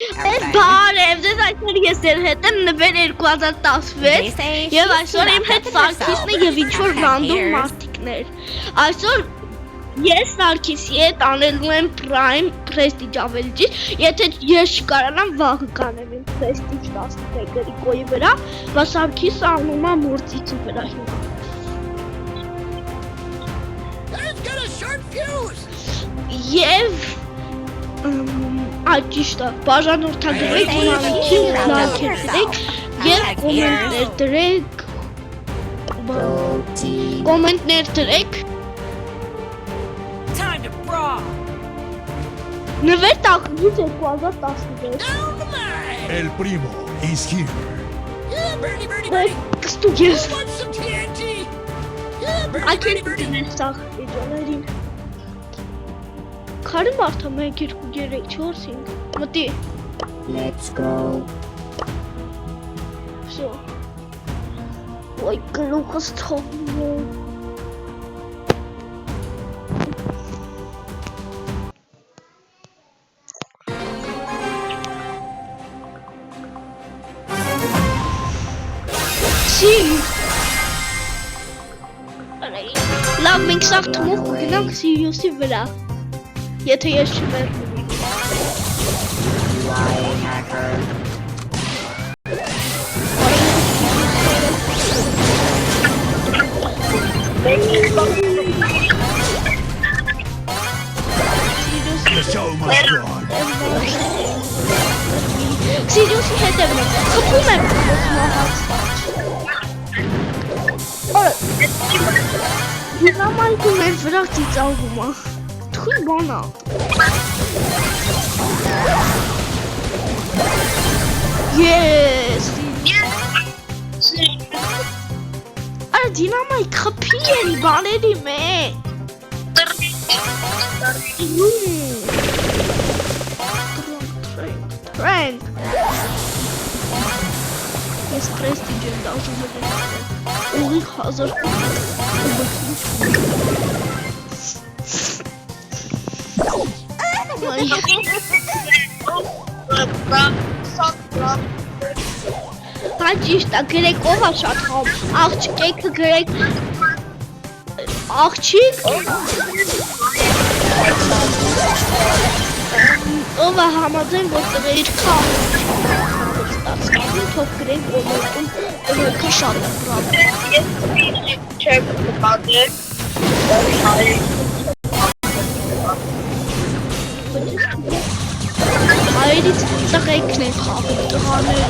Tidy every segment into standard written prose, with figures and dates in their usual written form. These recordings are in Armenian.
Բարև, ձեզ այսօր ես ձեր հետ եմ նվեր 2016 և այսօր իմ հետ Սարգիսն է և ինչ-որ ռանդոմ մարդիկներ։ Այսօր ես Սարգիսի հետ անելու եմ Prime Prestige ավելի ճիշտ, եթե ես չկարանամ վաղը կանեմ իմ Prestige 11 Գրիգոյի վրա, բայց Սարգիսը անում է մորձիցի վրա հիմա։ Եվ այդ ճիշտ է, բաժանորդագրեք իմանիքին լայքեր դրեք և կոմենտներ դրեք նվեր տակնից 2016 El primo is here. Կստուկ ես Ակեն դինես տաղ իջոներին Քարի մարդը 1, 2, 3, 4, 5 մտի Let's go. Всё Ոյ գլուխս թողնում Լավ, մենք սաղ թմող կգնանք Սիրիուսի վրա Եթե ես չմերնում Սիրիուսի հետևն եմ, խփում եմ Դինամայքը մեր վրա ծիծաղում է Թույն բան է Ես Արա դինամայք խփի են բաների մեջ Տրենք Ես Prestige եմ դաժում եմ Ուղիղ 1000 Բայց ճիշտ է, գրեք ով է շատ խաղում, աղջիկը գրեք աղջիկ ով է համաձայն, որ տղեր խաղում թող գրեք ովերքում տղերքը շատ է բրավ Չեմ կպատեր Հայերից տղեկն են խաղում, տղաները,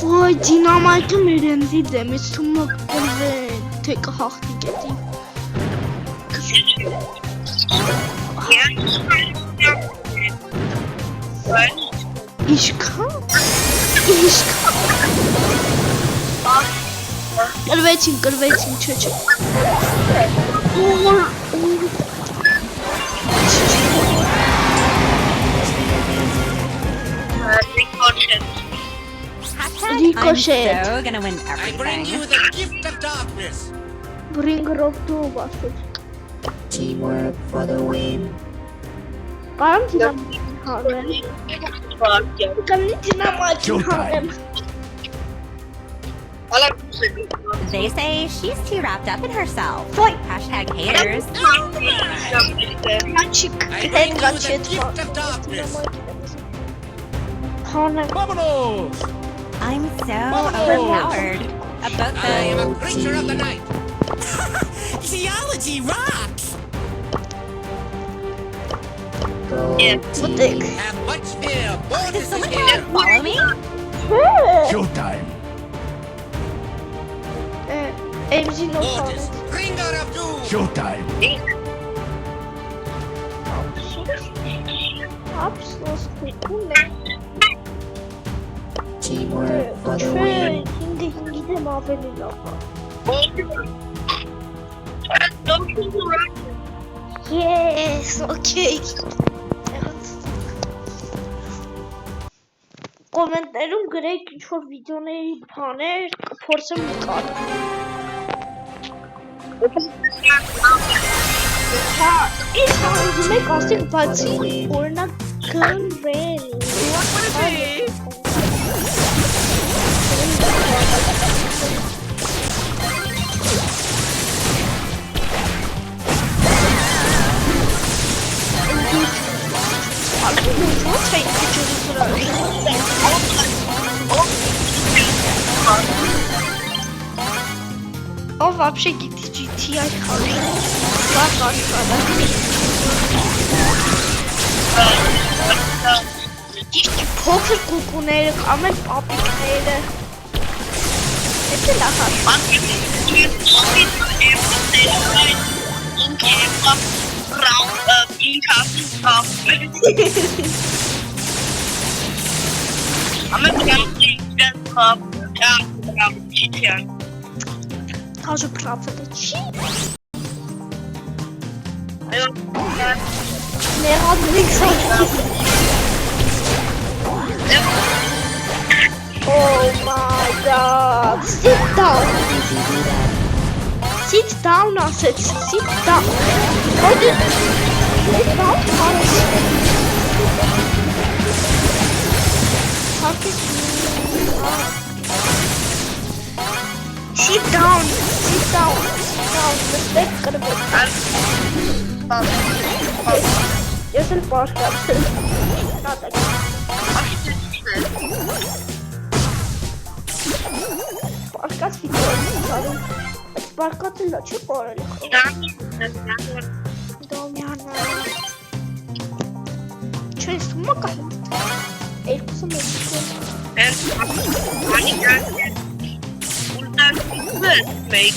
Ոյ, դինամայքը մերենզից եմ, ես թումը կրվեն, թե կհաղթի գետի Իշքան? Կրվեցին, չէ Ricochet. I'm so gonna win everything. I bring you the gift of darkness. Bringer of Doom ասոց Teamwork for the win. Կարամ դինամայքին հանեմ Կամնի դինամայքին հանեմ They say she's too wrapped up in herself. Fight. Hashtag haters. Հաչիկ I bring հետ you the գաչետ gift of darkness. հանեմ Vámonos! I'm so overpowered. About I am the a creature of the night. Geology rocks! Մտեք Have much fear. Does Bonus is someone here. want to follow me? Showtime. Էմզին Otis, օթանեց bringer of doom. Showtime. Ապսոս քույքուն է Teamwork for the Չէ, win. ինգի դեմ ավելի լավ Yes, okay Կոմենտներում գրեք ինչ-որ վիդեոների բաներ, փորձեմ կար։ Հա, ինչ ուզում եք ասեք, բացի օրինակ գնվեն։ Ով вообще գիտի GTI խաղը։ Իսկ փոքր կուկուները կամ էլ պապիկները։ Էսը լավ է։ Тоже правда, чи? Не радуйся. Oh my god. Sit down. Sit down, I said. Sit down. Sit down. Sit down. Sit down. Sit down. Respect करबे. Я सल पास कर. ना तक. Паркас видео. Паркас л чи порали. Домяна. Че сумка? Элку сумка. Они make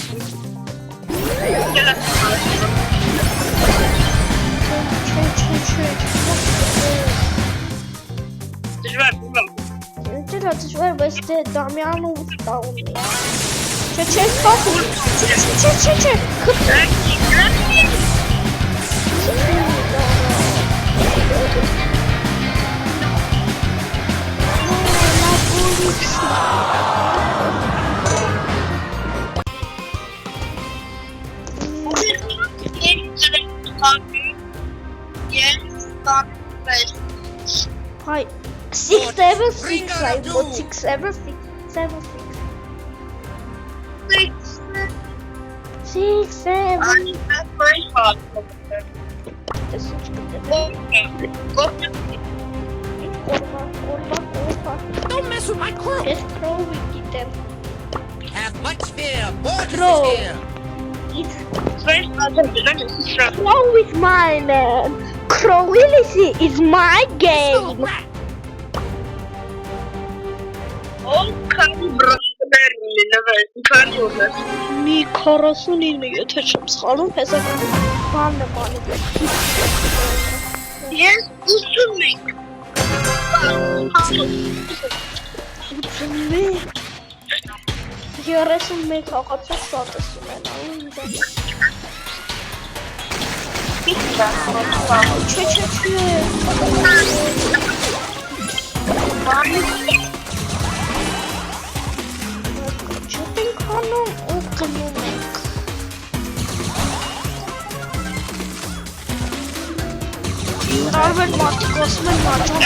Дежва вести Дамяну Тауни. Че похуй. Че. Hi. 676. I put 676. 676. Don't mess with my crow. It's Crow with them. Have much fear. Borges Crow. is here. Crow is my name. Crowility is my game. Մի 49 եթե չեմ սխալվում, հեսա բանն է բանը։ Ես 81 հաղացող շատ ես ունենալու ինձ։ Չէ։ Չոտ ենք անում ու գնում ենք։ Տարբեր մարդիկ ասում են մաճան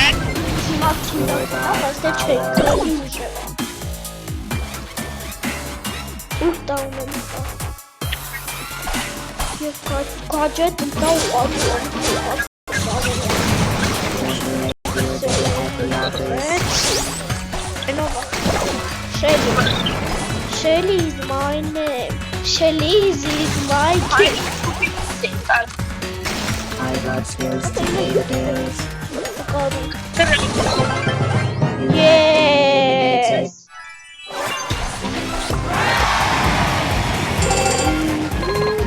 թիմակին է, բայց դե չէ, գրելի ուժև է։ Ուր տա ունեմ տա։ Ես գաջետ ընտա ու ատում։ Shelly is my name. Shelly is my kid. I got skills to pay the bills. Yes.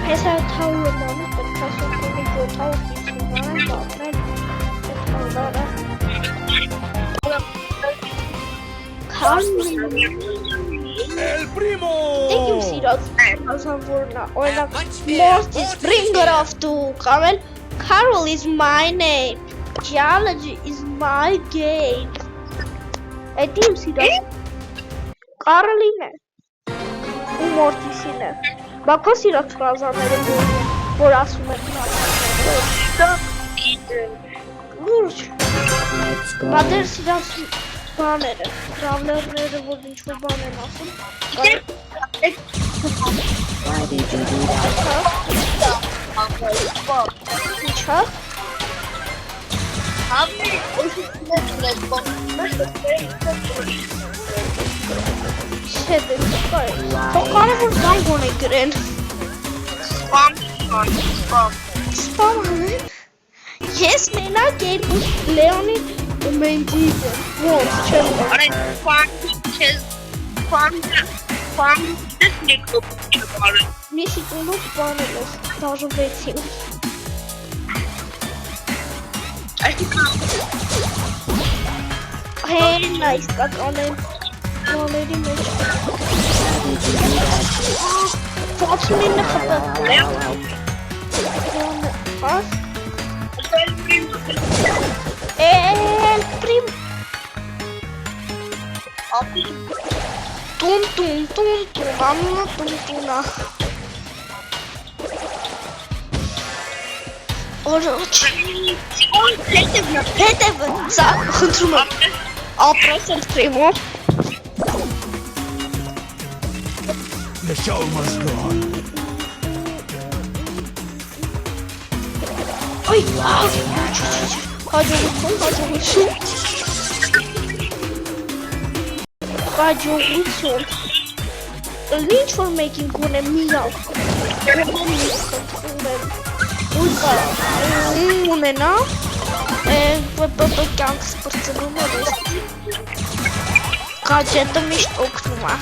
Hesa tavla mı? Taşın konu bu tavla için var mı? El primo. Thank you, Siros. Ornak most is bringer of two. Carol is my name. Geology is my game. Thank you, Siros. Caroline. Մորտիսին է։ Բա քո սիրած ֆրազաները որ ասում են լուրջ։ Let's go. Բա դեր սիրած բաները, տրավլերները որ ինչ-որ բան են ասում։ Why did you do that? Ինչա։ Չէ, դե կար։ Թող կարևոր բան գոնե գրեն։ Սպամ անեն։ Ես մենակ երկու Լեոնի մենջիկ եմ։ Ոնց չեմ Միսի տունուց բանել ես, դաժվեցին։ Հեն այս կականեն բաների մեջ։ Ծացումինը խպը։ Հաս։ El prim. Tum, mamma tum. Oraç. Հետևը, սա խնդրում եմ։ Ապրես էլ ստրիմով։ The show must go on. Ay, հաջողություն։ Ինչ որ մեկին գոնեմ միակ։ Ունենա կյանք սպրծնում է գաջետը միշտ օգնում է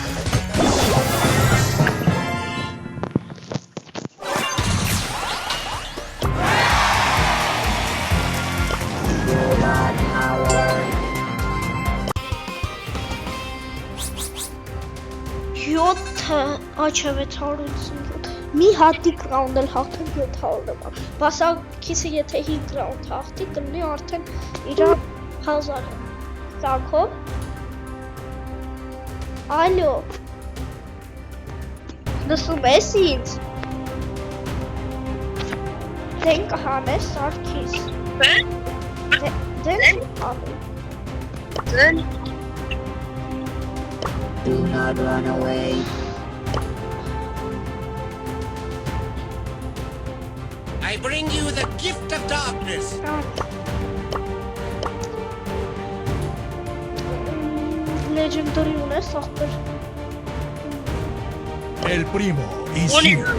Աչև է 687 մի հատիկ ռաունդել հաղթեն 700 նման բասակիսը եթե 5 ռաունդ հաղթի կլնի արդեն իր 1000 սակով ալո լսում ես ինձ դեն կհանես Սարգիս դեն Do not run away. I bring you the gift of darkness. Legendary ունես ախպեր El primo is here.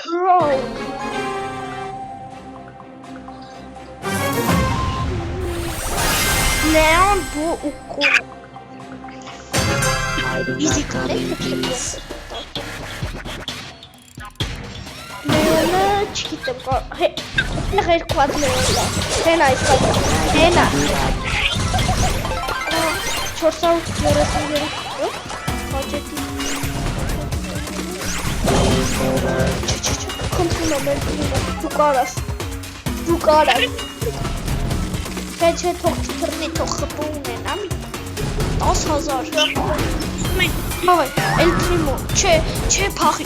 Crow Leon bu ukul I do Easy not come in peace. Leon'ı çiğittim ne kadar kuat Leon'da Hena istedim Hena Çorsa yarası gerekiyor Haceti Kontrol ben Yukarı Bence çok tırnı çok hıpığın nami 10,000 Mavay, el primo, çe pahi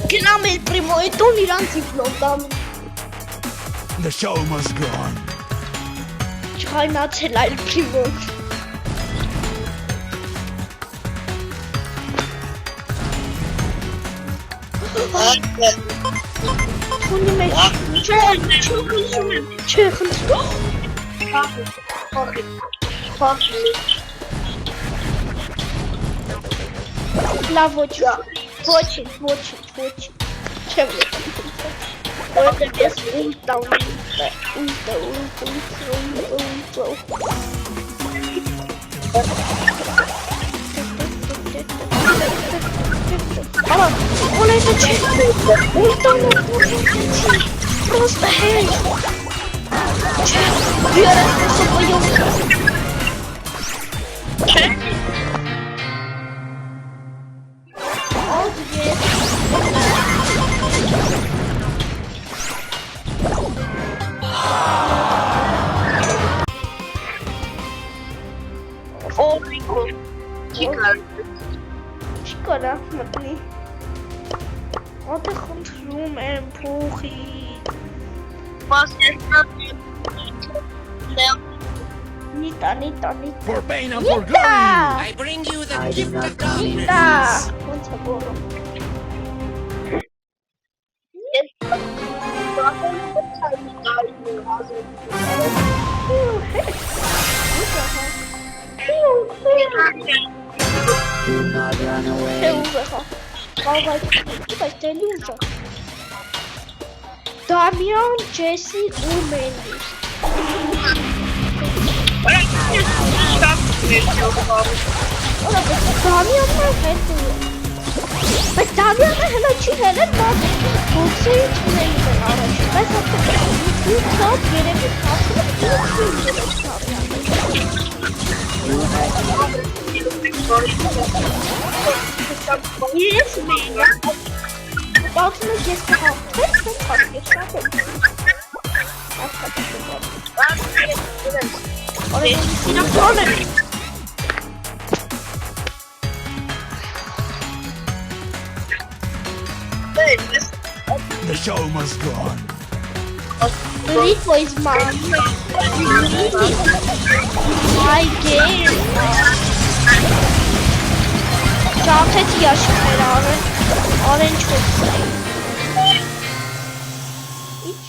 Gram el primo, e tu niran tiplodam The show must go on. Չայնացել el primo Tony մեջ չէ խնդրում լավ ոչինչ չեմ որտեղ ես ուլտա Ала, он это честно. Ультану просто хей. Вера, что поём. Խնդրում եմ փոխի։ Նիտա։ For pain and for glory. I bring you the I do gift not of come in darkness. peace. Ոնց է բորում։ Do not run Թե away. ուղ է հա։ Բայց դե լուր է։ Դամիան, Ջեսի ու Մենդի։ Դամիանն է հետո։ Բայց Դամիանը հələ չի հելել մարդ բոքսի չունեի դեր առաջ։ Բայց հատկապես շատ երևի խախտում Ես մենա։ Բացում ես կհաղթել, սեն խաղթել շատ եմ։ Օրեն սիրամ դոլեր։ The show must go on. Rico is mine. My game. Ճախեց яշքեր արեն չոքսային։ Ինչ։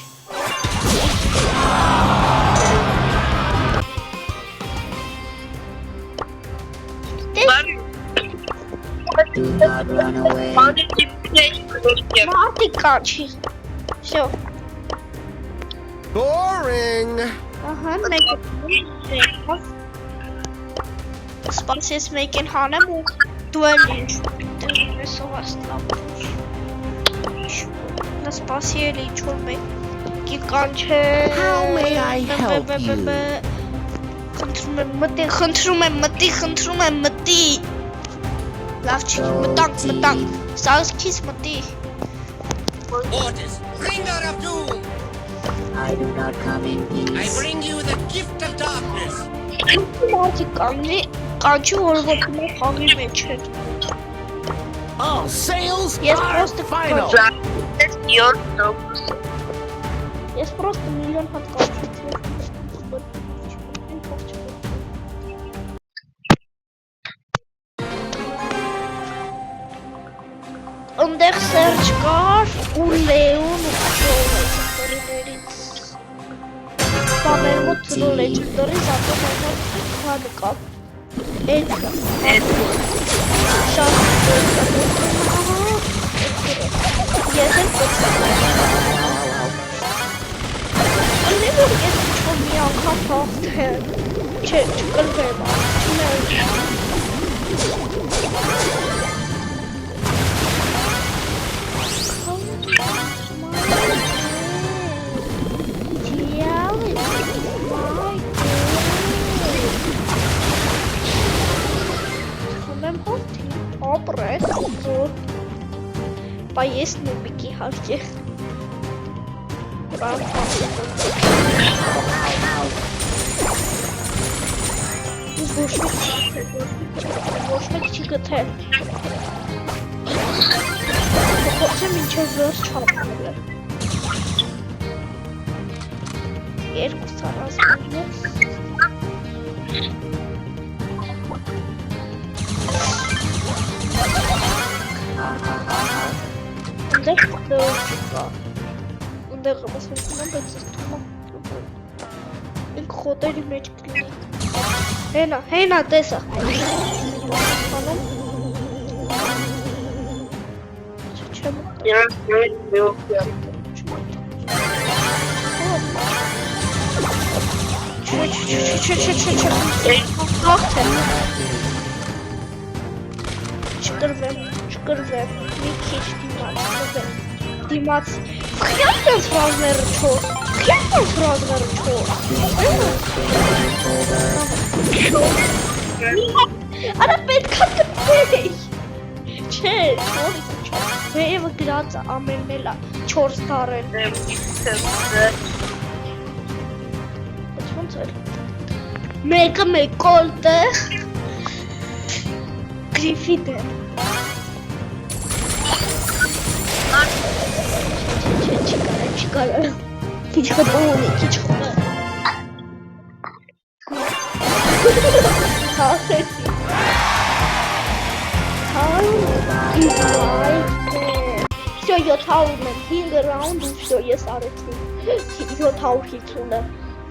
Do not run away. Մարտի կանչի։ Շո։ Boring. Ահա մեկը։ Սպասես մեկին հանեմ ու դու էլ ինչ դες սովաստավ։ Նա սպասի էլ ինչ-որ մեկի կանչե։ How may I help you? Խնդրում եմ մտի։ Լավ չի, մտանք, սազքիս մտի։ Orders, bringer of doom. I do not come in I peace. bring you the gift of darkness. Մարդի կանչի որոտում է խաղի մեջ է։ All sails Ես are պրոստը final. Ես պրոստը միլիոն հատ կանչի։ Ընդեղ Սերջ կար ու Լեոն ու լեջենդարիներից Բամեր մոտ ծնու լեջենդարի զատոմայնար հանը կապ Էդ շատ Ես էլ պտսան Ալի որ ես ինչ-որ մի անգամ հաղթեմ Չէ, չկրվեմ Ապրես, որ պայես նոմիկի հարկե Ոչ մեկ չի գթել Փոխեմ ինչև վերջ չապնել է Երկու սարազմանից Ընդեղ դող չկա Ընդեղ ամասվեցին եմ, բայց ես թումա Ինք խոտերի մեջ կլինի Հենա, տեսա Անում Չեմ Չկրվեմ, մի քիչ դիմաց Խյատ են սրազները չոր Արա պետքա կպեի Չէ, չորի Վեևը գրած ամենն էլա 4 տարեն Ոնց էլ Մեկը մեկ կոլտ է Գրիֆիտ է չկար։ Քիչ խփողի, քիչ խփը։ Հաղթեցի։ Всё, 705 ռաունդ ու всё, ես արեցի 750-ը։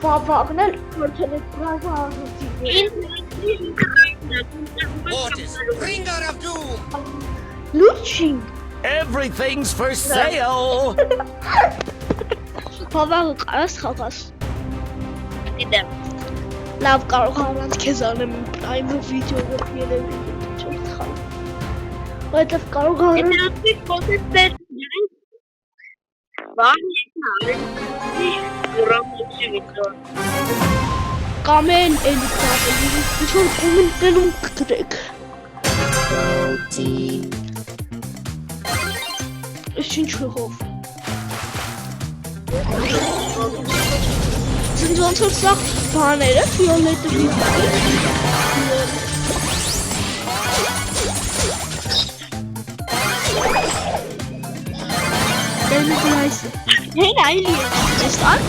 Վավաղն էլ որթել բրազարուտի։ Mortis, bringer of doom! Լուչին։ Everything's for sale. Վավաղը կարաս խաղաս։ Դիտեմ։ Լավ կարող առանց քեզ անեմ prime վիդեոը երևի չեմ խաղ։ Որտեվ կարող առանց Դրանից կոնտենտներ բան եկնալ։ Ուրամուշի վիդեո։ կամեն էլի կավելի ինչ-որ կոմենտներում կգրեք։ Go team. Ես ինչ հով։ Ոնց որ սա բաները ֆիոլետովի Hey, այլի է, ճեստան։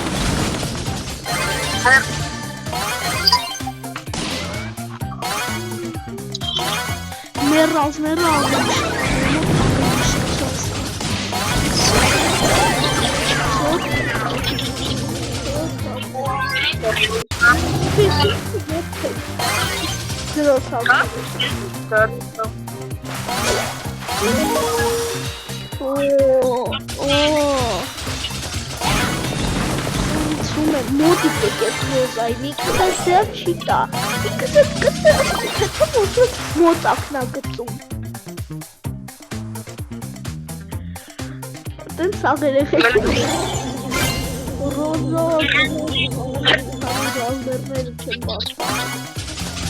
Մերավ։ Մոտիկ եկես ռոզայնի, կսես դեր չի տա, կսես մոտ ակնա գծում։ Տենց աղ երեխեք ռոզա, ռազմերները չեն բացված։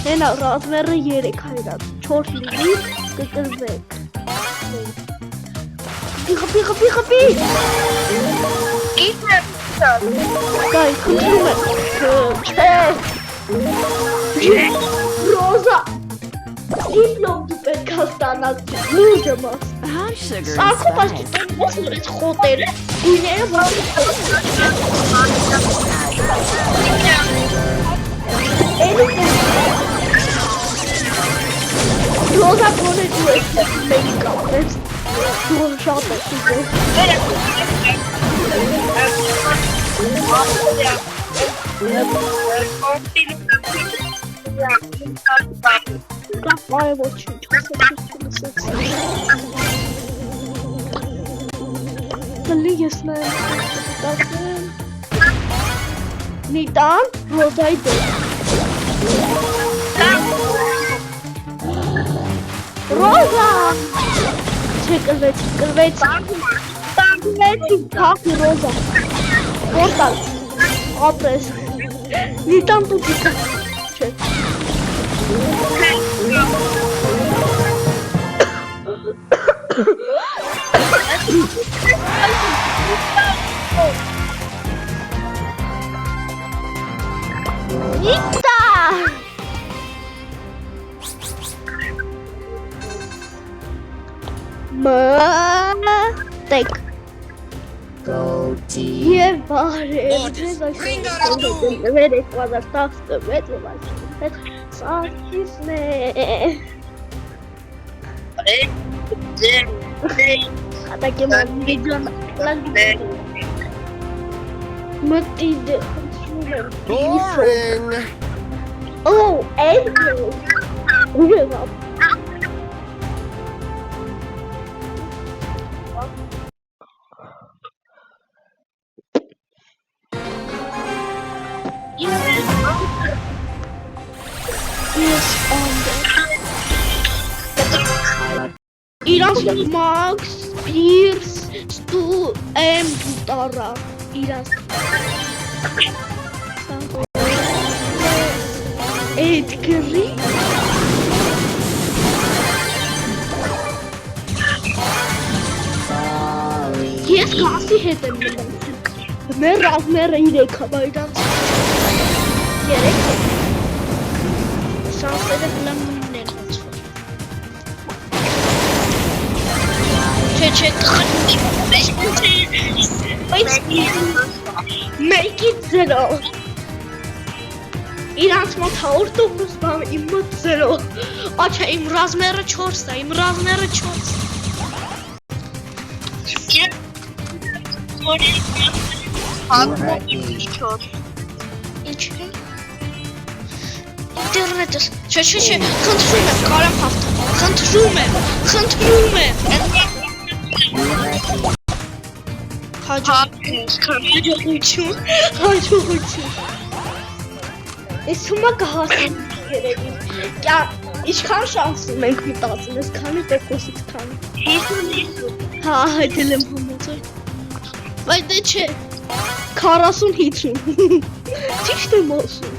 Հենա ռազմերը 3 հայրած, 4 լինի կկրվեք։ Պիղը։ Գայ, խնդրում եմ, չէ, ռոզա, դիպլոմ դու պետք է ստանաս, լուրջը մաս, սարքով աշկիտեն ոնց նորից խոտերը, գույները ոնց ռոզա բոներ դու ես մենի կապնես, դու շատ ես ուզել, Կապայը ոչինչ, Կլի ես նայեմ, Նիտան, ռոզայի դեր Ռոզա Չէ կրվեց Թախի ռոզա Որտալ Ապրես Նիտան դու դիկա Չէ Նիտա Տեք Go team. Եվ բարև Mortis, bringer of doom! Վերեք վազարտախ տվեց և այսպես սարքիսն է Հատակ եմ վիդյոն մտի դխնդրում եմ Boring. Oh, Edgar Ուր եմ Yes, Իրանց Մաքս, Պիրս, Ստու, եմ դուտարա, իրանց Էդգրի Ես կասի հետ եմ մնացել Մեր ռազմերը 3 հա, բայրանց 3 Շանսերը գլամ նույնն են հացվոր Չէ, կխնի Բայց Մեկից 0 Իրանց մոտ 100% բան, իմ մոտ 0 Աչա, իմ ռազմերը 4 է, իմ ռազմերը 4 Ինչ է? Ինտերնետս, չէ, խնդրում եմ, կարամ հաղթանալ, խնդրում եմ Հաջողություն Ես հումա կհասեմ երևի Ինչքան շանսում ենք մտածում, ես քանի տեկոսից քանի 50 Հա, հետել եմ համոզել Բայց դե չէ 40-50 Ճիշտ եմ ասում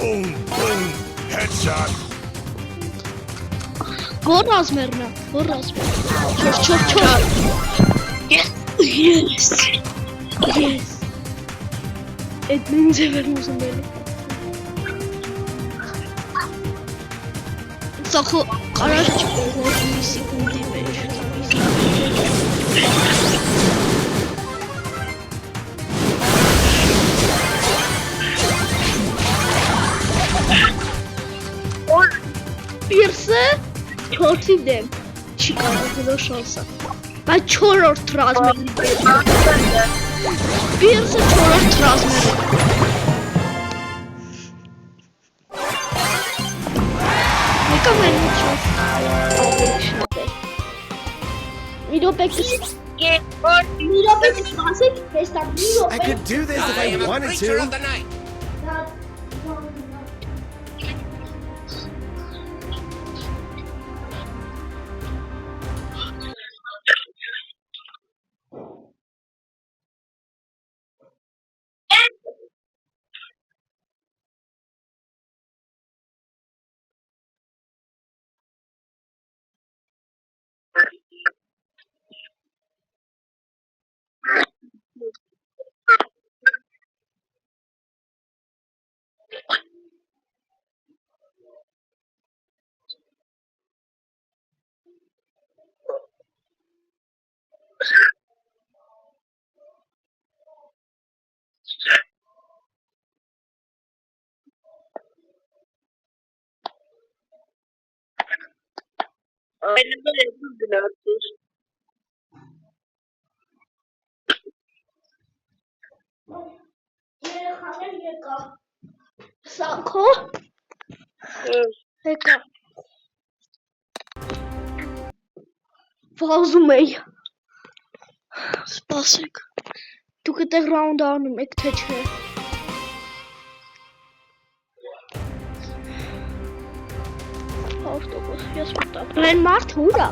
Boom, boom, headshot. Որ ռազմերն է Չոր Yes Այդ նույն ձևեր ուզում եմ Սախո կարար չպերնոտ մի սիգունդի մեջ Պիրսը 4-ի դեմ չի կարող հլո շանսը Բայց 4-րդ ռազմերի Պիրսը 4-րդ ռազմերի Մեկա մեն ուչով ավելի շատ է Մի ռոպեկից ասեք հեստակ մի I could do this if I I am a wanted creature of to. the night. Երեխաներ եկա Սանքո Եկա Վազում էի Սպասեք Դուք էտեղ ռաունդ անում եք թե չէ Ավտոբուս ես մտակ Են մարդ ուրա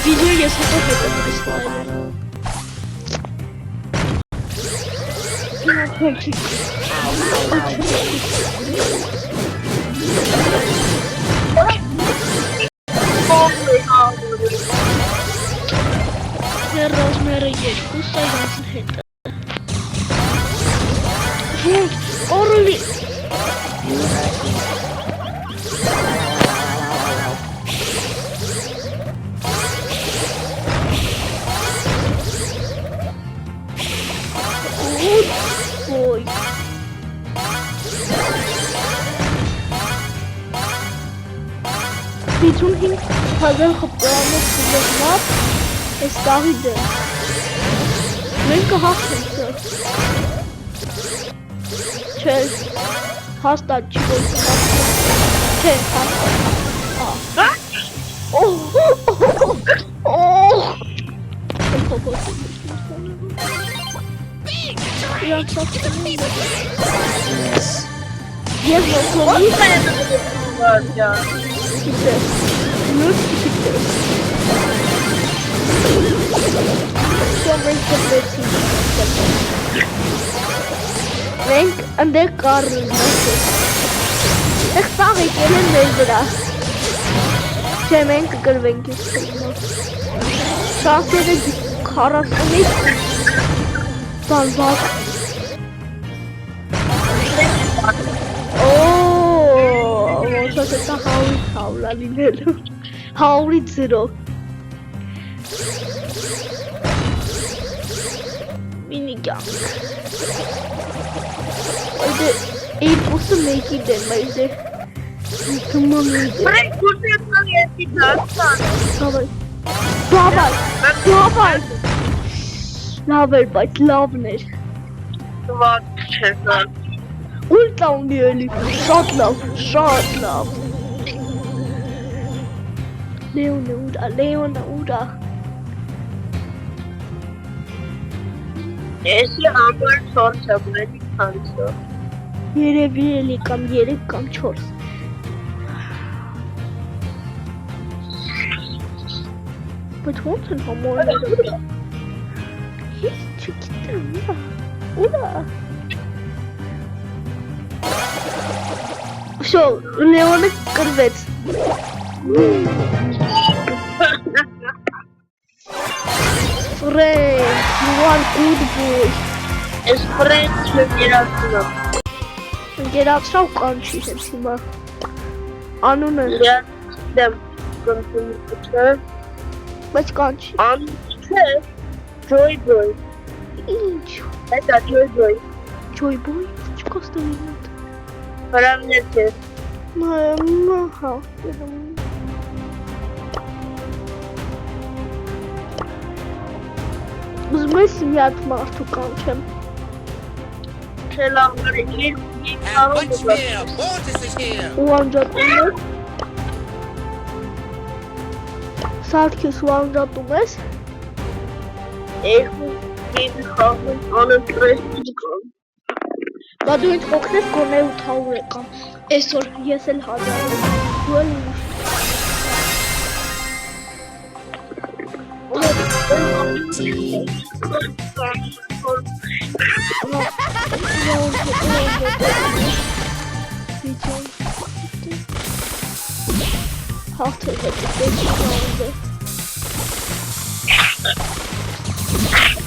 Վիդեո ես հետո հետո կստայլը Իմ ախորքի Ձեր ռազմերը երկու սայրանցն հետ Ոնք, օրլի Ой. Դիցուն 5000 խպրանով կուզնապ ես տաղի դեմ Մենք կհաղթենք սր Չէ հաստատ չի որ կհաղթենք Չէ հաստատ Ես ոսողի Նույն կիպիտես Մենք կպեցին Մենք ընդեղ կարրին Եք տաղ եկել են մեր վրա Չէ մենք կգրվենք ես կլինով Շանսերը 40-ից բանվակ Սա 100 լինելու։ 100-ից 0։ Մինի կյանք։ Այդե էիպոսը մեկի դեմ, այդե թման է։ Բայց կուրսեցան եսի դաստան։ Լավ։ Լավ էր, բայց լավն էր։ Տված չեզան։ Ուր տաունի էլի, շատ լավ։ Լեոնը ուրա։ Եսի համար 4 եմ, էլի քանցը։ Երևի էլի կամ 3 կամ 4։ Բայց ոնց են համարները։ Ես չգիտեմ, ուրա։ Շո, Լեոնը կրվեց։ Friend, you are good boy։ Ես ֆրենչ եմ երացնում։ Գերացավ կանչիր եմ հիմա։ Անունը։ Դեմ կոնֆունիցը։ Բայց կանչի։ Անցե Joy Boy։ Ինչ։ Դա Joy Boy։ Joy boy, չկոստում ինդ։ Հրամներ չէ։ Հա։ Ուզում ես մի հատ մարդու կանչեմ։ Չէ լավ, իր And Bunchville, Mortis is here. Ու անջատում ես։ Սարքիս ու անջատում ես։ երկու իր խաղում անընտրեսի կան։ Բա դու ինձ օգնես գոնե 800 եկան։ Այսօր ես էլ 1000 եմ։ Դու էլ ուշ։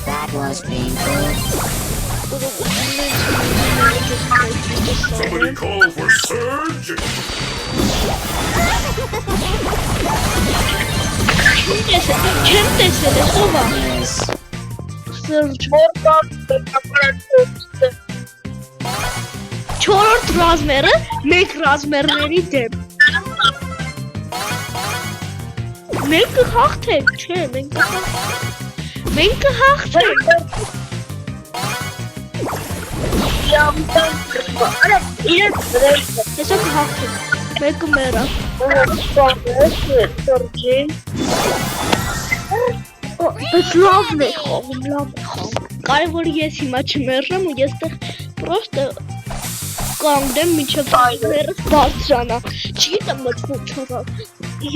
That was painful. Somebody call for surgery. Չեմ տեսել ես ով է։ Yes. Սրճ Որտեղ ապարատը 4-րդ ռազմերը մեկ ռազմերների դեմ։ Մենք կհաղթենք, չէ, մենք կհաղթենք։ իրենց դրես Հեսա կհաղթենք։ Մեկը մեռա։ սորջի Բայց լավն է խաղում։ Կարևորը ես հիմա չմեռնեմ ու ես տեղ պրոստը կանգնեմ մինչև ներս բարձրանա։ Չգիտեմ մտքում չորալ։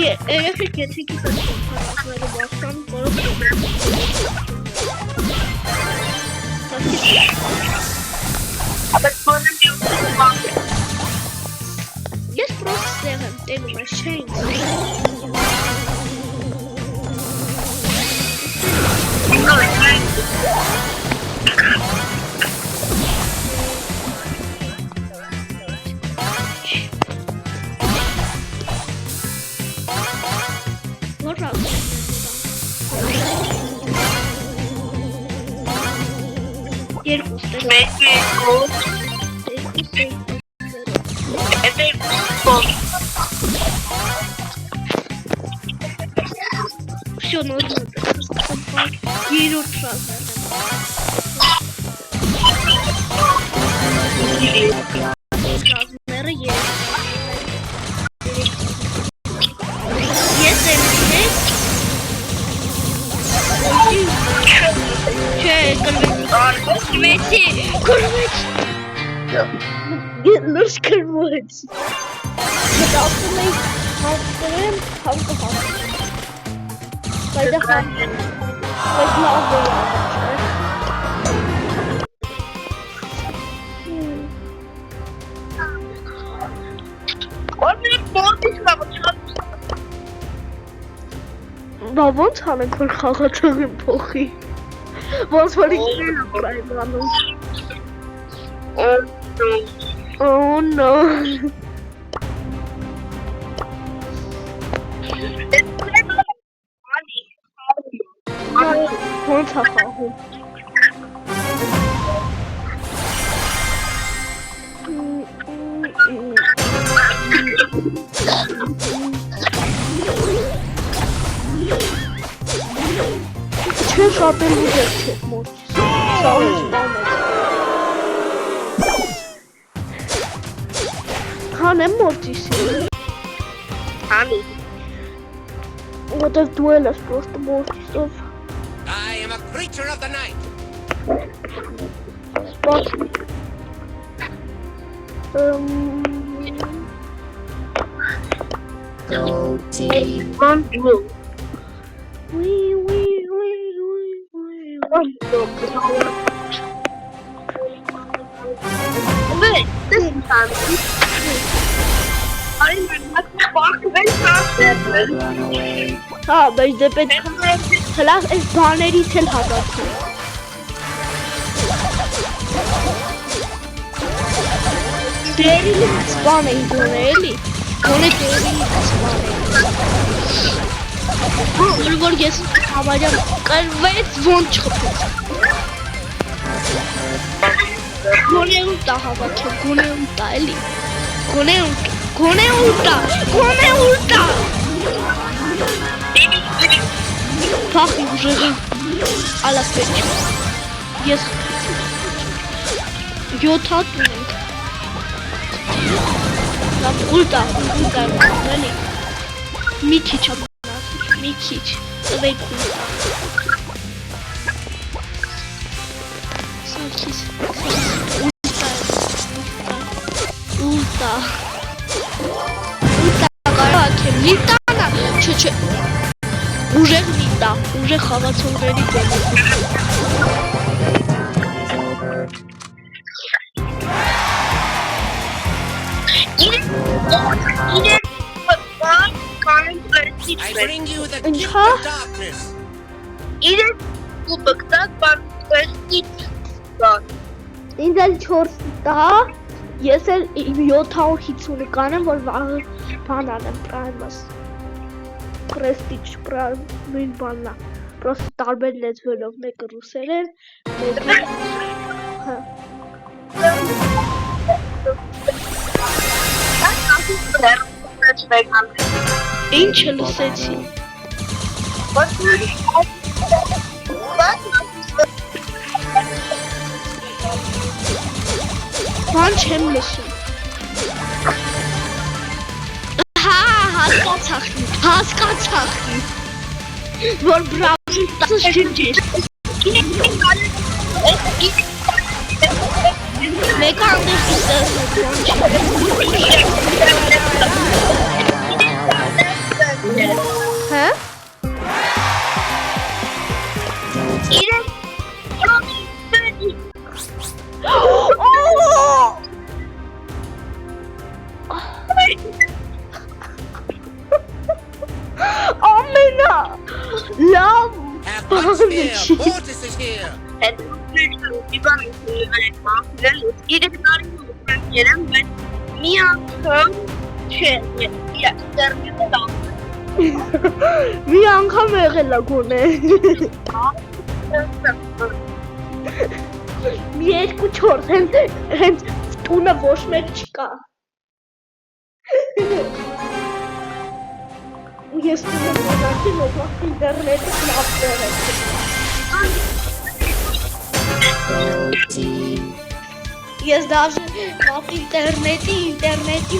Երեխեք եթե գիտեմ փառատները բարձրան, որով Ես պրոստ տեղ եմ տենում ես չէին։ մեկի կոտ Եթե Всё, нужно покупать. Ерут сразу. Размеры есть. Если есть... Че, корвете. Наш корвете. By the hand. Like lava. Բա ոնց անենք որ խաղացողին փոխի։ Ոնց որ ինքն է պրայմանում։ Oh no. ոնց է խաղում։ Չէ շատ էլ ուժեղ չէ մոտ։ Սա ինչ բան է։ Հանեմ մոտիս։ Հանի։ Որտեվ դու ես պրոստը մոտիսով։ I am a creature of the night. Spot. Go team. One blue. Wee. One blue. Wait, this is fancy. I'm not fuck very fast. Run away. Հա, բայց դե պետք է հլավ այս բաներից էլ հավատում։ Դերիլի սպան էի գոնե էլի։ Գոնե դերիլի սպան էի։ Որ ես համարյա կրվեց ոնց չխփեց։ Գոնե ուտա հավատում, գոնե ուտա էլի։ Գոնե ուտա։ Փախի ուժեղի ալասպեչ։ Ես 7 հատ ունենք։ Լավ ուլտա, էլի։ Մի քիչ ապնացի, մի քիչ։ Տվեք ուլտա։ Սարքիս, ուլտա կարակ եմ, լիտանա, չէ, ուժեղ լիտա, ուժեղ խաղացողների I bring you the And gift huh? of darkness. Ինձ էլ 4 տա, ես էլ 750 կանեմ, որ բան անեմ, պրայմս, պրեստիչ պրայմ, նույն բաննա, պրոստը տարբեր լեզվելով, մեկը ռուսերեն, մեկը, հա, ինչ լսեցի, բան չեմ լսում, հասկացախնի, որ բրավի 10 շնջեր, մեկը անդեր իսես հա? Ամենա լավ Have much fear. Mortis is here. մի անգամ եղել է գոնե մի 2-4 հենց տունը ոչ մեկ չկա ես տունը մոզացի նոպախ ինտերնետը լապտեր է Go team. ես դաժե կապ ինտերնետի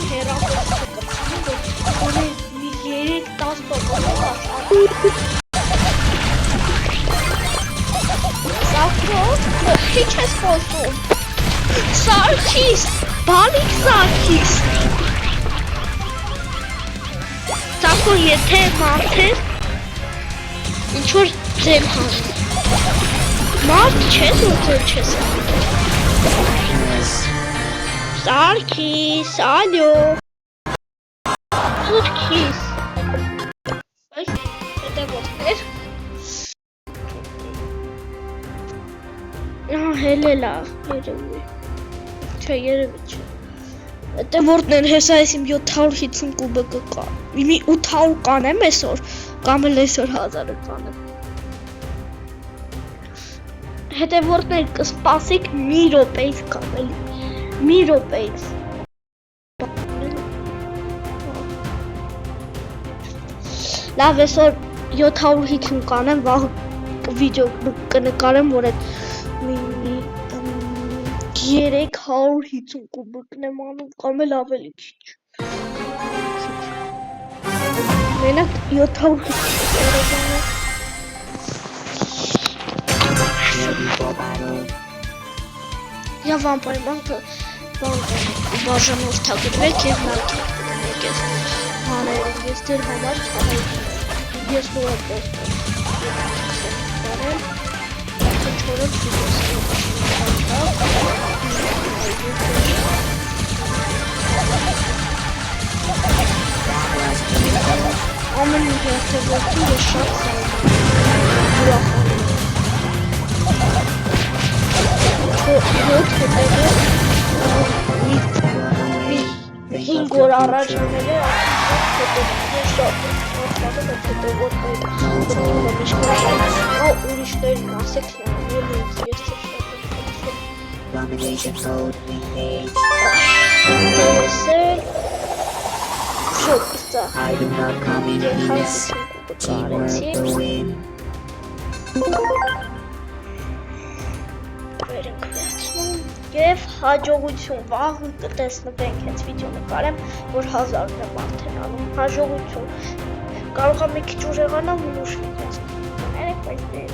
հեռախոս չկպցնում որ մի 3-10 Սարքով, ի՞նչ ես խոսում, Սարքիս, բալիկ Սարքիս Սարքո եթե մարդեր, ինչ-որ ձեմ հանում Մարդ չես որ ձեմ չես Սարքիս, ալյո Սարքիս Այս հետևորդներ Հելե լավ, երևի Չէ, երևի չէ Հետևորդներ հեսա ես իմ 750 կուբեկը կա Մի 800 կանեմ այսօր Կամ էլ այսօր 1000-ը կանեմ հետևորդներ կսպասեք մի րոպեից կամ էլի։ Մի րոպեից։ Լավ, այսօր 750 կանեմ, վաղ վիդեո կնկարեմ, որ այդ 350 կուբիկն եմ անում, կամ էլ ավելի քիչ։ Մենակ 750 Եվ անպայման բաժանորդագրվեք և լայքեր կդնեք ես հաներում, ես դեր համար չանեի, ես նոր այդպես բարել, չորոք ամեն մի հետևորդի ես շատ ուրախանում Հինգ օր առաջ անել է ուրիշներին ասեք Abomination code engaged. I do not come in peace. Teamwork to win. Եվ հաջողություն, վաղ կտեսնվենք հենց վիդեո նկարեմ, որ 1000 եմ արդեն անում, հաջողություն, կարող եմ մի քիչ ուժեղանամ ու ուշ վիդեո, բայց